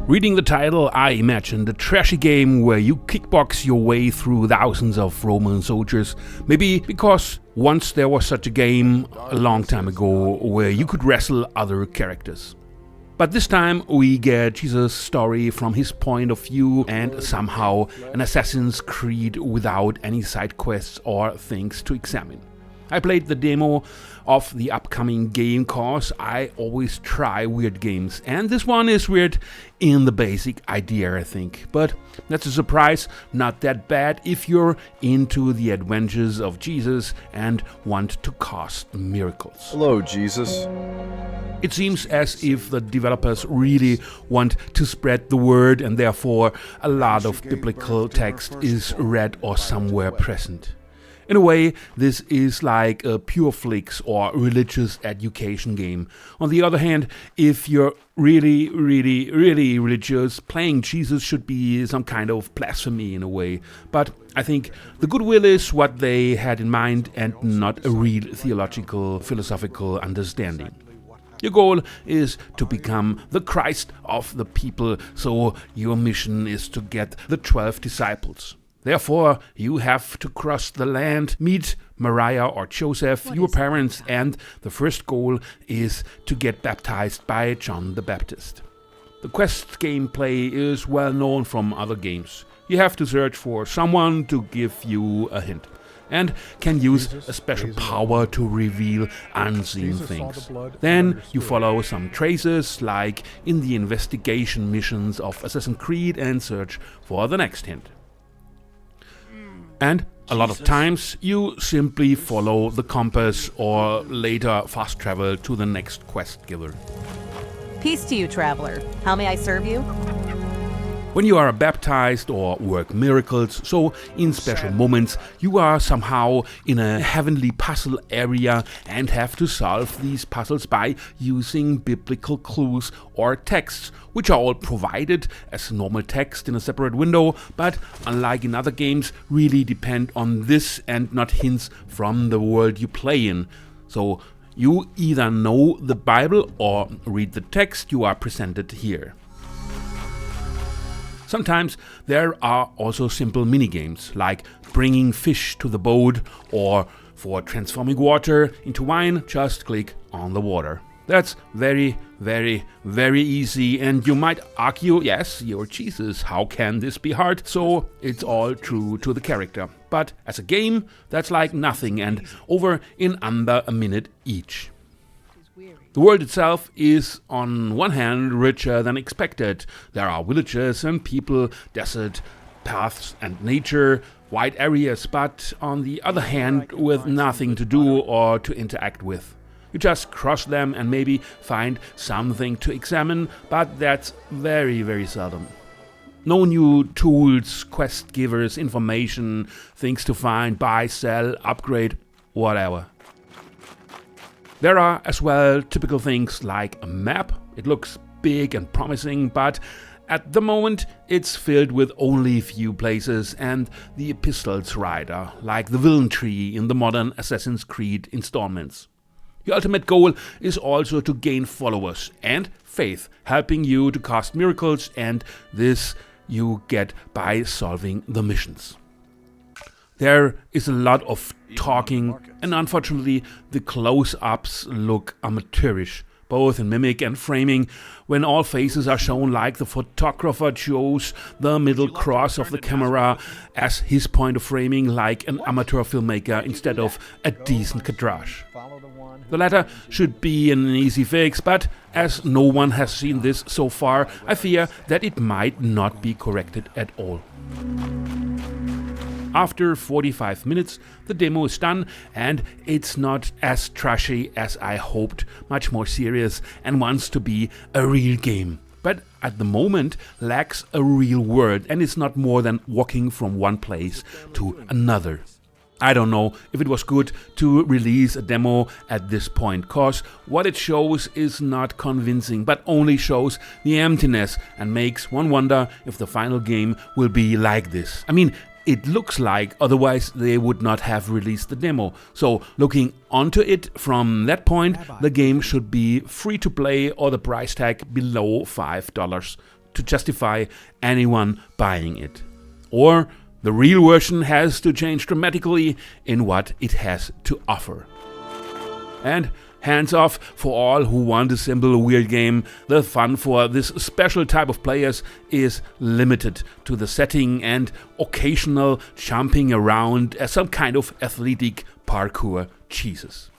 Reading the title, I imagined a trashy game where you kickbox your way through thousands of Roman soldiers. Maybe because once there was such a game a long time ago where you could wrestle other characters. But this time we get Jesus' story from his point of view and somehow an Assassin's Creed without any side quests or things to examine. I played the demo of the upcoming game cause I always try weird games, and this one is weird in the basic idea, I think. But that's a surprise, not that bad if you're into the adventures of Jesus and want to cast miracles. Hello, Jesus. It seems as if the developers really want to spread the word, and therefore a lot of biblical text is read or somewhere present. In a way, this is like a pure flicks or religious education game. On the other hand, if you're really religious, playing Jesus should be some kind of blasphemy in a way. But I think the goodwill is what they had in mind and not a real theological, philosophical understanding. Your goal is to become the Christ of the people, so your mission is to get the 12 disciples. Therefore, you have to cross the land, meet Maria or Joseph, your parents, and the first goal is to get baptized by John the Baptist. The quest gameplay is well known from other games. You have to search for someone to give you a hint, and can use a special power to reveal unseen things. Then you follow some traces, like in the investigation missions of Assassin's Creed, and search for the next hint. And a lot of times you simply follow the compass or later fast travel to the next quest giver. Peace to you, traveler. How may I serve you? When you are baptized or work miracles, so in special moments, you are somehow in a heavenly puzzle area and have to solve these puzzles by using biblical clues or texts, which are all provided as normal text in a separate window, but unlike in other games, really depend on this and not hints from the world you play in. So you either know the Bible or read the text you are presented here. Sometimes there are also simple minigames, like bringing fish to the boat, or for transforming water into wine, just click on the water. That's very easy, and you might argue, yes, you're Jesus, how can this be hard? So it's all true to the character. But as a game, that's like nothing, and over in under a minute each. The world itself is, on one hand, richer than expected. There are villages and people, desert, paths and nature, wide areas, but on the other hand, with nothing to do or to interact with. You just cross them and maybe find something to examine, but that's very seldom. No new tools, quest givers, information, things to find, buy, sell, upgrade, whatever. There are as well typical things like a map. It looks big and promising, but at the moment it's filled with only few places, and the epistles writer, like the villain tree in the modern Assassin's Creed installments. Your ultimate goal is also to gain followers and faith, helping you to cast miracles, and this you get by solving the missions. There is a lot of talking, and unfortunately the close-ups look amateurish, both in mimic and framing, when all faces are shown like the photographer shows the middle cross of the camera as his point of framing, like an amateur filmmaker instead of a decent cadrage. The latter should be an easy fix, but as no one has seen this so far, I fear that it might not be corrected at all. After 45 minutes, the demo is done, and it's not as trashy as I hoped, much more serious and wants to be a real game. But at the moment lacks a real world and is not more than walking from one place to another. I don't know if it was good to release a demo at this point, cause what it shows is not convincing, but only shows the emptiness and makes one wonder if the final game will be like this. I mean, it looks like, otherwise they would not have released the demo. So looking onto it from that point, the game should be free to play or the price tag below $5 to justify anyone buying it. Or the real version has to change dramatically in what it has to offer. And hands off for all who want a simple weird game. The fun for this special type of players is limited to the setting and occasional jumping around as some kind of athletic parkour cheeses.